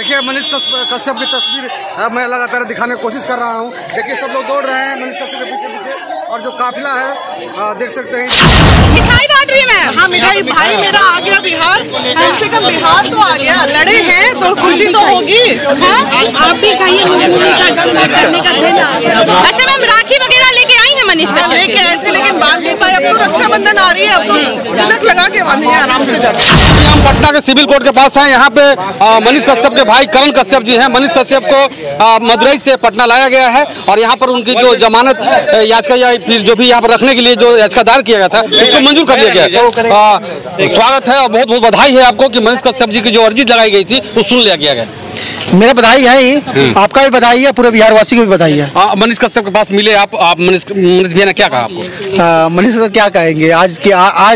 देखिए मनीष कश्यप की तस्वीर मैं लगातार दिखाने की कोशिश कर रहा हूँ। देखिए सब लोग दौड़ रहे हैं मनीष कश्यप के पीछे पीछे, और जो काफिला है देख सकते हैं। मिठाई बांट रही मैं। हाँ मिठाई, भाई मेरा आ गया बिहार, कम से कम बिहार तो आ गया। लड़े हैं तो खुशी तो होगी। आप भी खाइए, करने का दिन आ गया। अच्छा मैम, राखी वगैरह लेके आई है मनीष कश्यप लेके आए थे, लेकिन बांध नहीं पाए। अब तो रक्षाबंधन आ रही है, अब तो तिलक लगा के बांधे आराम से जाके। हम पटना के सिविल कोर्ट के पास हैं। यहाँ पे मनीष कश्यप के भाई करण कश्यप जी हैं। मनीष कश्यप को मदुरई से पटना लाया गया है और यहाँ पर उनकी जो जमानत याचिका या फिर जो भी यहाँ पर रखने के लिए जो याचिका दायर किया गया था उसको मंजूर कर लिया गया। स्वागत है और बहुत बहुत बधाई है आपको कि मनीष कश्यप जी की जो अर्जी लगाई गई थी वो सुन लिया गया। मेरा बधाई है ही, आपका भी बधाई है, पूरे बिहार वासी को भी बधाई है। मनीष कश्यप के पास मिले आप मनीष भैया ने क्या कहा आपको? मनीष तो क्या कहेंगे, आज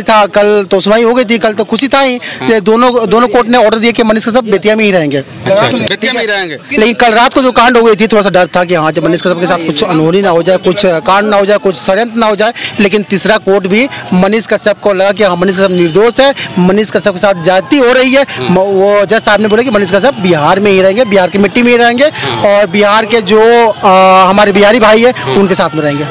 था, कल तो सुनवाई हो गई थी, कल तो खुशी था ही। दोनों कोर्ट ने ऑर्डर दिया कि मनीष कश्यप बेतिया में ही रहेंगे। अच्छा, बेतिया में ही रहेंगे। लेकिन कल रात को जो कांड हो गई थी, थोड़ा सा डर था कि हाँ जब मनीष कश्यप के साथ कुछ अनहोनी ना हो जाए, कुछ कांड ना हो जाए, कुछ षड्यंत्र ना हो जाए। लेकिन तीसरा कोर्ट भी मनीष कश्यप को लगा कि हाँ मनीष कश्यप निर्दोष है, मनीष कश्यप के साथ ज्यादती हो रही है। वो जज साहब ने बोला कि मनीष कश्यप बिहार में ही रहेंगे, बिहार की मिट्टी में ही रहेंगे और बिहार के जो हमारे बिहारी भाई है उनके साथ में रहेंगे।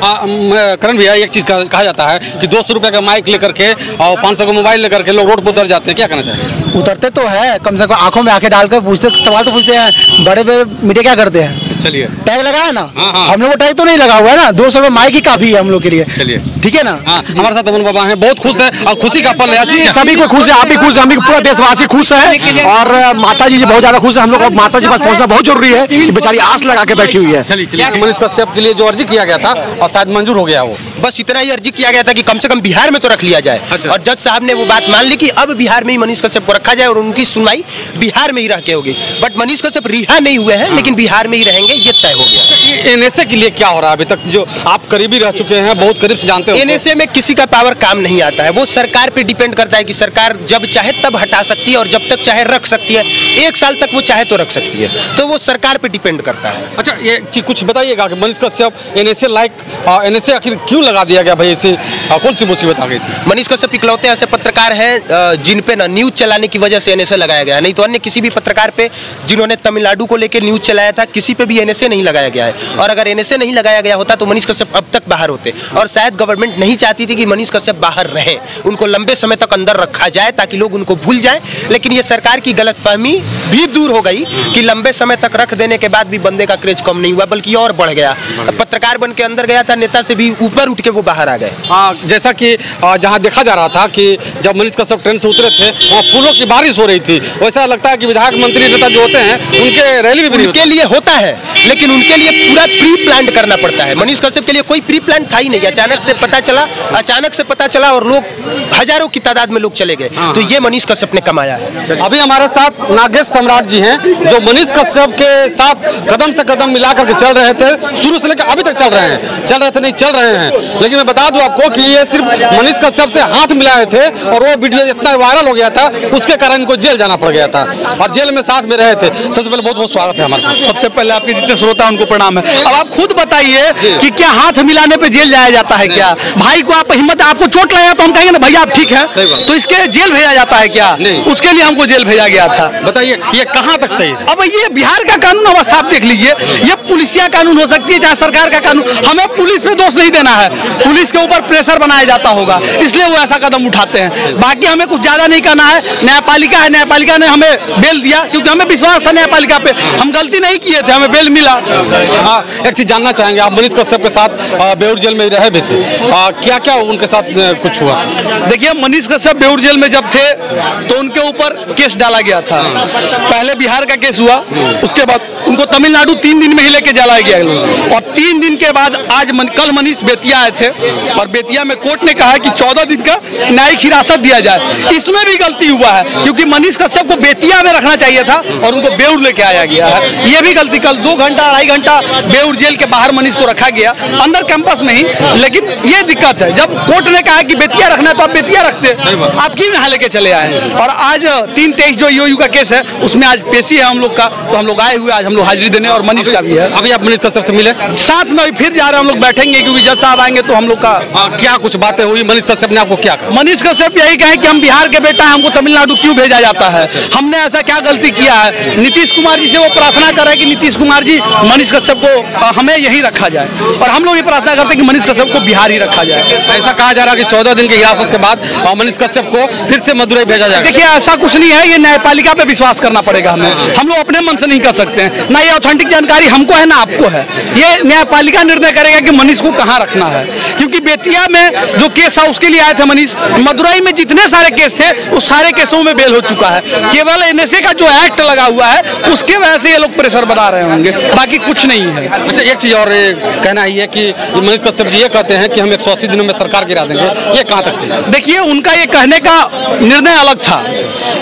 करण भैया, एक चीज कहा जाता है कि 200 रुपए का माइक लेकर के और 500 का मोबाइल लेकर के लोग रोड पर उतर जाते हैं, क्या कहना चाहिए? उतरते तो है, कम से कम आंखों में आंखें डालकर पूछते, सवाल तो पूछते हैं। बड़े बड़े मीडिया क्या करते हैं? चलिए टैग लगाया ना, हम लोग को टैग तो नहीं लगा हुआ है ना, 200 रुपए माइक ही काफी है हम लोग के लिए। चलिए ठीक है ना। हमारे साथ अमन बाबा हैं, बहुत खुश है और खुशी का पल है। सभी को खुश है, आप भी खुश है, हम भी पूरा देशवासी खुश है और माता जी बहुत ज्यादा खुश है। हम लोग माता जी पास पहुंचना बहुत जरूरी है कि बेचारी आस लगा के बैठी हुई है। चलिए मनीष कश्यप के लिए जो अर्जी किया गया था और शायद मंजूर हो गया, वो बस इतना ही अर्जी किया गया था कि कम से कम बिहार में तो रख लिया जाए। अच्छा। और जज साहब ने वो बात मान ली कि अब बिहार में ही मनीष कश्यप को रखा जाए और उनकी सुनवाई बिहार में ही रह के होगी। बट मनीष कश्यप रिहा नहीं हुए हैं, लेकिन बिहार में ही रहेंगे, ये तय हो गया। एनएसए के लिए क्या हो रहा है अभी तक, जो आप करीबी रह चुके हैं, बहुत करीब से जानते हो? एनएसए में किसी का पावर काम नहीं आता है, वो सरकार पे डिपेंड करता है कि सरकार जब चाहे तब हटा सकती है और जब तक चाहे रख सकती है। 1 साल तक वो चाहे तो रख सकती है, तो वो सरकार पे डिपेंड करता है। अच्छा, ये कुछ बताइएगा कि मनीष कश्यप एनएसए एनएसए आखिर क्यों लगा दिया गया भाई? इसे कौन सी मुसीबत आ गई थी? मनीष कश्यप इकलौते ऐसे पत्रकार हैं जिन पे ना न्यूज चलाने की वजह से एनएसए लगाया गया, नहीं तो अन्य किसी भी पत्रकार पे जिन्होंने तमिलनाडु को लेकर न्यूज चलाया था, किसी पे भी एनएसए नहीं लगाया गया है। और अगर एनएसए नहीं लगाया गया होता तो मनीष कश्यप अब तक बाहर होते। और शायद गवर्नमेंट नहीं चाहती थी कि मनीष कश्यप बाहर रहे, उनको लंबे समय तक अंदर रखा जाए ताकि लोग उनको भूल जाए। लेकिन ये सरकार की गलतफहमी भी दूर हो गई कि लंबे समय तक रख देने के बाद भी बंदे का क्रेज कम नहीं हुआ, बल्कि और बढ़ गया। पत्रकार बन के अंदर गया था, नेता से भी ऊपर उठ के वो बाहर आ गए। जैसा कि जहां देखा जा रहा था कि जब मनीष कश्यप ट्रेन से उतरे थे वहाँ फूलों की बारिश हो रही थी। वैसा लगता है कि विधायक मंत्री नेता जो होते हैं उनके रैली भी उनके लिए होता है, लेकिन उनके लिए पूरा प्री प्लान करना पड़ता है। मनीष कश्यप के लिए कोई प्री प्लान था ही नहीं, अचानक से पता चला और लोग हजारों की तादाद में लोग चले गए। तो ये मनीष कश्यप ने कमाया है। अभी हमारे साथ नागेश सम्राट जी हैं जो मनीष कश्यप के साथ कदम से कदम मिलाकर के चल रहे थे, शुरू से लेकर अभी तक चल रहे हैं। लेकिन मैं बता दूं आपको कि ये सिर्फ मनीष कश्यप से हाथ मिलाए थे और वो वीडियो इतना वायरल हो गया था, उसके कारण इनको जेल जाना पड़ गया था और जेल में साथ में रहे थे। सबसे पहले बहुत बहुत स्वागत है हमारे साथ। सबसे पहले आपके जितने श्रोता उनको प्रणाम है। अब आप खुद बताइए कि क्या हाथ मिलाने पे जेल जाया जाता है क्या? भाई को आप हिम्मत, आपको चोट लगा तो हम कहेंगे ना भैया आप ठीक है, तो इसके जेल भेजा जाता है क्या? उसके लिए हमको जेल भेजा गया था। बताइए ये कहाँ तक सही है? अब ये बिहार का कानून अवस्था आप देख लीजिए, ये पुलिसिया कानून हो सकती है चाहे सरकार का कानून। हमें पुलिस पे दोष नहीं देना है, पुलिस के ऊपर प्रेशर बनाया जाता होगा इसलिए वो ऐसा कदम उठाते हैं। बाकी हमें कुछ ज्यादा नहीं करना है। न्यायपालिका ने हमें बेल दिया क्योंकि हमें विश्वास था न्यायपालिका पे, हम गलती नहीं किए थे, हमें बेल मिला। एक चीज जानना चाहेंगे, आप मनीष कश्यप के साथ बेऊर जेल में रहे भी थे, क्या क्या उनके साथ कुछ हुआ? देखिए मनीष कश्यप बेऊर जेल में जब थे तो उनके ऊपर केस डाला गया था। पहले बिहार का केस हुआ, उसके बाद उनको तमिलनाडु 3 दिन में ही लेके चलाया गया और 3 दिन के बाद कल मनीष बेतिया आए थे और बेतिया में कोर्ट ने कहा कि 14 दिन का न्यायिक हिरासत दिया जाए। इसमें भी गलती हुआ है क्योंकि मनीष कश्यप को बेतिया में रखना चाहिए था और उनको बेऊर लेके आया गया है। ये भी गलती, कल 2 घंटा 2.5 घंटा बेऊर जेल के बाहर मनीष को रखा गया, अंदर कैंपस में ही। लेकिन ये दिक्कत है, जब कोर्ट ने कहा कि बेतिया रखना है तो आप बेतिया रखते, आप क्यों यहाँ लेके चले आए? और आज 3/23 जो ईओयू का केस है उसमें आज पेशी है हम लोग का, तो हम लोग आए हुए आज हम लोग हाजिरी देने, और मनीष का भी है। अभी आप मनीष कश्यप से मिले? साथ में अभी फिर जा रहे हैं हम लोग, बैठेंगे क्योंकि जज साहब आएंगे तो हम लोग का क्या कुछ बातें हुई? मनीष कश्यप ने आपको क्या कहा? मनीष कश्यप यही कहे कि हम बिहार के बेटा हैं, हमको तमिलनाडु क्यों भेजा जाता है, हमने ऐसा क्या गलती किया है। नीतीश कुमार जी से वो प्रार्थना कर रहे हैं कि नीतीश कुमार जी मनीष कश्यप को हमें यहीं रखा जाए, और हम लोग ये प्रार्थना करते हैं कि मनीष कश्यप को बिहार ही रखा जाए। ऐसा कहा जा रहा है कि 14 दिन की हिरासत के बाद मनीष कश्यप को फिर से मदुरई भेजा जाएगा। देखिए ऐसा कुछ नहीं है, ये न्यायपालिका पे विश्वास करना पड़ेगा हमें, हम लोग अपने मन से नहीं कर सकते हैं, ना ये ऑथेंटिक जानकारी हमको है ना आपको है। ये न्यायपालिका निर्णय करेगा कि मनीष को कहाँ रखना है, क्योंकि बेतिया में जो केस था उसके लिए आए थे मनीष, मदुरई में जितने सारे केस थे उस सारे केसों में बेल हो चुका है, केवल एनएसए का जो एक्ट लगा हुआ है उसके वजह से ये लोग प्रेशर बना रहे होंगे, बाकी कुछ नहीं है। अच्छा, एक चीज और कहना ही है कि मनीष कश्यप जी ये कहते हैं कि हम 180 दिनों में सरकार गिरा देंगे, ये कहाँ तक सही है? देखिए उनका ये कहने का निर्णय अलग था,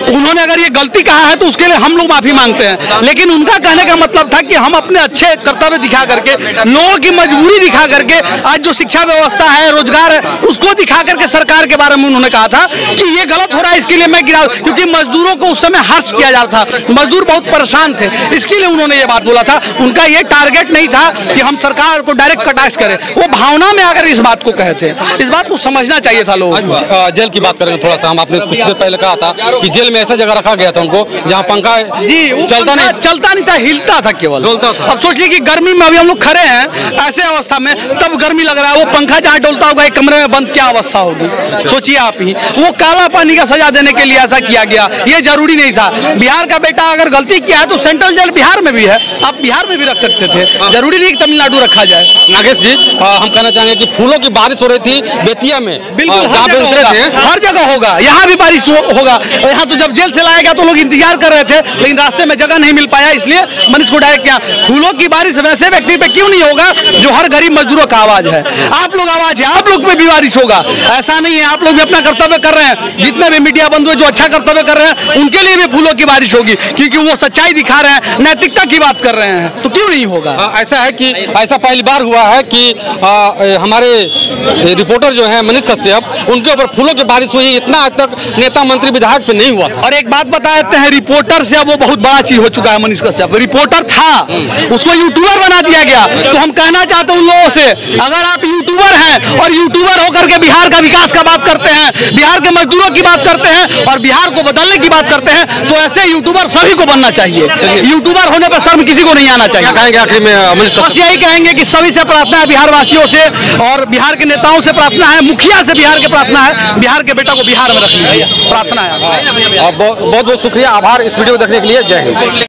उन्होंने अगर ये गलती कहा है तो उसके लिए हम लोग माफी मांगते हैं, लेकिन उनका कहने का मतलब था कि हम अपने अच्छे कर्तव्य दिखा करके, लोगों की मजबूरी दिखा करके, आज जो शिक्षा व्यवस्था है, रोजगार है, उसको दिखा करके सरकार के बारे में उन्होंने कहा था कि ये गलत हो रहा है, इसके लिए मैं गिरा, क्योंकि मजदूरों को उस समय हर्ष किया जा रहा था, मजदूर बहुत परेशान थे, इसके लिए उन्होंने ये बात बोला था। उनका ये टारगेट नहीं था कि हम सरकार को डायरेक्ट कटाक्ष करें, वो भावना में आकर इस बात को कहे थे, इस बात को समझना चाहिए था लोगों को। जेल की बात करेंगे थोड़ा सा, हम आपने कुछ देर पहले कहा था कि जेल में ऐसा जगह रखा गया था उनको जहाँ पंखा चलता नहीं था, हिलता था केवल। अब सोच लीजिए कि गर्मी में अभी हम लोग खड़े हैं ऐसे अवस्था में, तब गर्मी लग रहा है, वो पंखा जहाँ डोलता होगा एक कमरे में बंद, क्या अवस्था होगी सोचिए आप ही। वो काला पानी का सजा देने के लिए ऐसा किया गया, ये जरूरी नहीं था। बिहार का बेटा अगर गलती किया है तो सेंट्रल जेल बिहार में भी है, आप बिहार में भी रख सकते थे, जरूरी नहीं कि तमिलनाडु रखा जाए। नागेश जी, हम कहना चाहेंगे कि फूलों की बारिश हो रही थी बेतिया में, बिल्कुल जहाँ पे उतरे थे, हर जगह होगा, यहाँ भी बारिश होगा। यहाँ तो जब जेल से लाया गया तो लोग इंतजार कर रहे थे, लेकिन रास्ते में जगह नहीं मिल पाया, इसलिए मनीष को डायरेक्ट किया। फूलों की बारिश वैसे व्यक्ति पे क्यों नहीं होगा जो हर गरीब मजदूरों का आवाज है, आप लोग आवाज है, आप लोग पे भी बारिश होगा। ऐसा नहीं है, आप लोग भी अपना कर्तव्य कर रहे हैं, जितने भी मीडिया बंधु जो अच्छा कर्तव्य कर रहे हैं उनके लिए भी फूलों की बारिश होगी, क्योंकि वो सच्चाई दिखा रहे हैं, नैतिकता की बात कर रहे हैं, तो क्यों नहीं होगा। ऐसा है कि ऐसा पहली बार हुआ है कि हमारे रिपोर्टर जो है मनीष कश्यप, उनके ऊपर फूलों की बारिश हुई, इतना आज तक नेता मंत्री विधायक पे नहीं हुआ था। और एक बात बता देते हैं, रिपोर्टर से अब वो बहुत बड़ा चीज हो चुका है। मनीष कश्यप रिपोर्टर था, उसको यूट्यूबर बना दिया गया। तो हम कहना चाहते हैं उन लोगों से, अगर आप यूट्यूबर हैं और यूट्यूबर होकर के बिहार का विकास का बात करते हैं, बिहार के मजदूरों की बात करते हैं और बिहार को बदलने की बात करते हैं, तो ऐसे यूट्यूबर सभी को बनना चाहिए। यूट्यूबर होने पर शर्म किसी को नहीं आना चाहिए। कहेंगे आखिर में मनीष कश्यप? यही कहेंगे कि सभी से प्रार्थना है, बिहार वासियों से और बिहार के नेताओं से प्रार्थना है, मुखिया से बिहार के प्रार्थना है, बिहार के बेटा को बिहार में रखनी है, प्रार्थना है। बहुत बहुत शुक्रिया, आभार इस वीडियो देखने के लिए। जय हिंद।